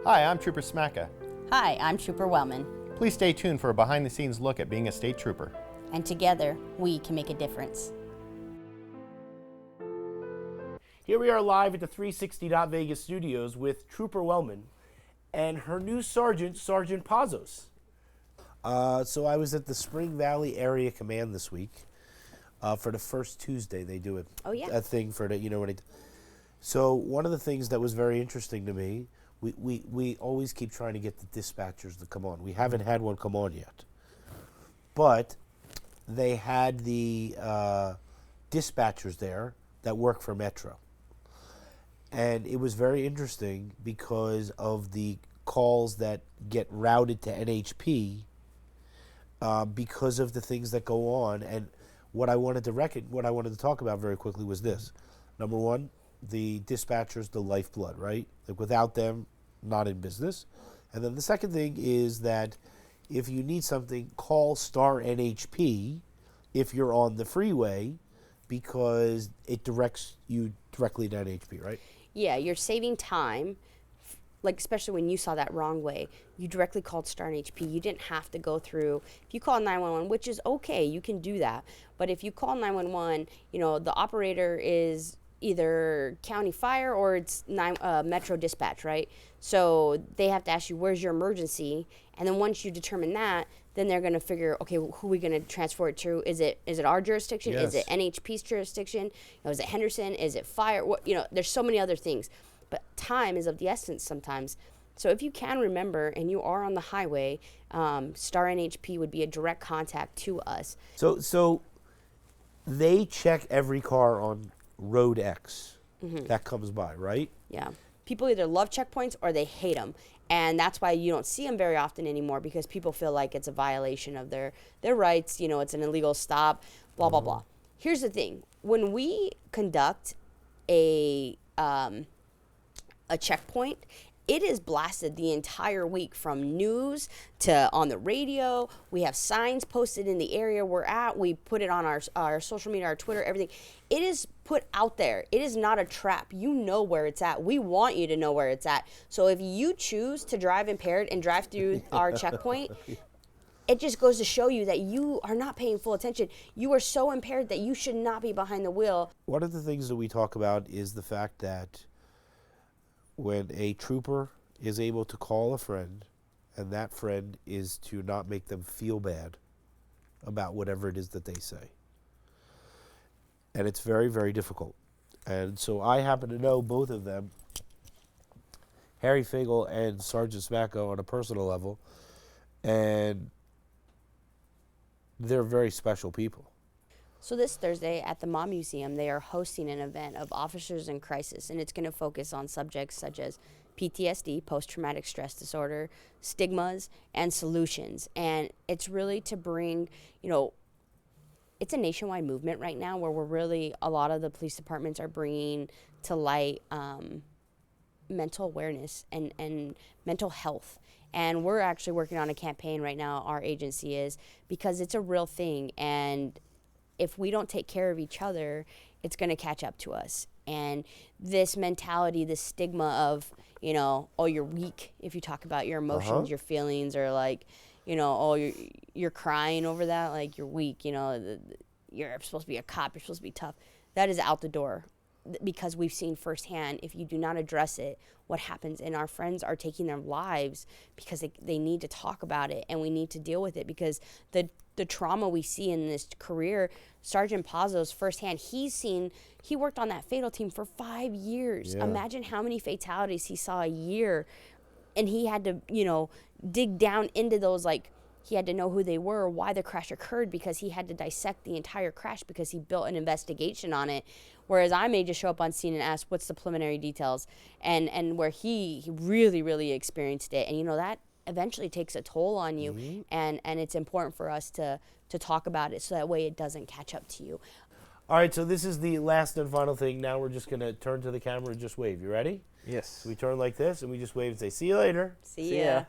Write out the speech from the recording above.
Hi, I'm Trooper Smacka. Hi, I'm Trooper Wellman, Please stay tuned for a behind-the-scenes look at being a state trooper. and together we can make a difference. Here we are live at the 360 Vegas studios with Trooper Wellman and her new sergeant, Sergeant Pazos. So I was at the Spring Valley Area Command this week for the first Tuesday. They do a thing for the, when it. So one of the things that was very interesting to me, we always keep trying to get the dispatchers to come on. We haven't had one come on yet, but they had the dispatchers there that work for Metro. And it was very interesting because of the calls that get routed to NHP because of the things that go on. And what I wanted to talk about very quickly was this. Number one, the dispatchers, the lifeblood, right? Like without them, not in business. And then the second thing is that if you need something, call star NHP if you're on the freeway because it directs you directly to NHP, right? Yeah, you're saving time, like especially when you saw that wrong way. You directly called Star HP. You didn't have to go through. If you call 911, which is okay, you can do that. But if you call 911, the operator is either county fire or it's Metro dispatch, right? So they have to ask you, where's your emergency? And then once you determine that, then they're going to figure, okay, who are we going to transfer it to? Is it our jurisdiction? Yes. Is it NHP's jurisdiction? Is it Henderson? Is it fire? There's so many other things. But time is of the essence sometimes. So if you can remember and you are on the highway, Star NHP would be a direct contact to us. So they check every car on Road X that comes by, right? Yeah. People either love checkpoints or they hate them. And that's why you don't see them very often anymore because people feel like it's a violation of their rights. It's an illegal stop, blah, blah, blah. Here's the thing. When we conduct a checkpoint, it is blasted the entire week from news to on the radio. We have signs posted in the area we're at. We put it on our social media, our Twitter, everything. It is put out there. It is not a trap. You know where it's at. We want you to know where it's at. So if you choose to drive impaired and drive through our checkpoint, it just goes to show you that you are not paying full attention. You are so impaired that you should not be behind the wheel. One of the things that we talk about is the fact that when a trooper is able to call a friend, and that friend is to not make them feel bad about whatever it is that they say. And it's very, very difficult. And so I happen to know both of them, Harry Fagel and Sergeant Smacko, on a personal level, and they're very special people. So this Thursday at the Mom Museum, they are hosting an event of Officers in Crisis, and it's going to focus on subjects such as PTSD, post-traumatic stress disorder, stigmas, and solutions. And it's really to bring, it's a nationwide movement right now where a lot of the police departments are bringing to light mental awareness and mental health. And we're actually working on a campaign right now, our agency is, because it's a real thing. And if we don't take care of each other, it's going to catch up to us. And this mentality, this stigma of, you're weak if you talk about your emotions, your feelings, or like, you're crying over that, like you're weak, you're supposed to be a cop, you're supposed to be tough. That is out the door because we've seen firsthand, if you do not address it, what happens. And our friends are taking their lives because they need to talk about it, and we need to deal with it because the trauma we see in this career, Sergeant Pazos firsthand, he worked on that fatal team for 5 years. Yeah. Imagine how many fatalities he saw a year, and he had to, dig down into those, like, he had to know who they were, why the crash occurred, because he had to dissect the entire crash because he built an investigation on it. Whereas I may just show up on scene and ask, what's the preliminary details? And where he really, really experienced it. And, that eventually takes a toll on you. And it's important for us to talk about it so that way it doesn't catch up to you. All right, so this is the last and final thing. Now we're just going to turn to the camera and just wave. You ready? Yes. So we turn like this, and we just wave and say, see you later. See ya.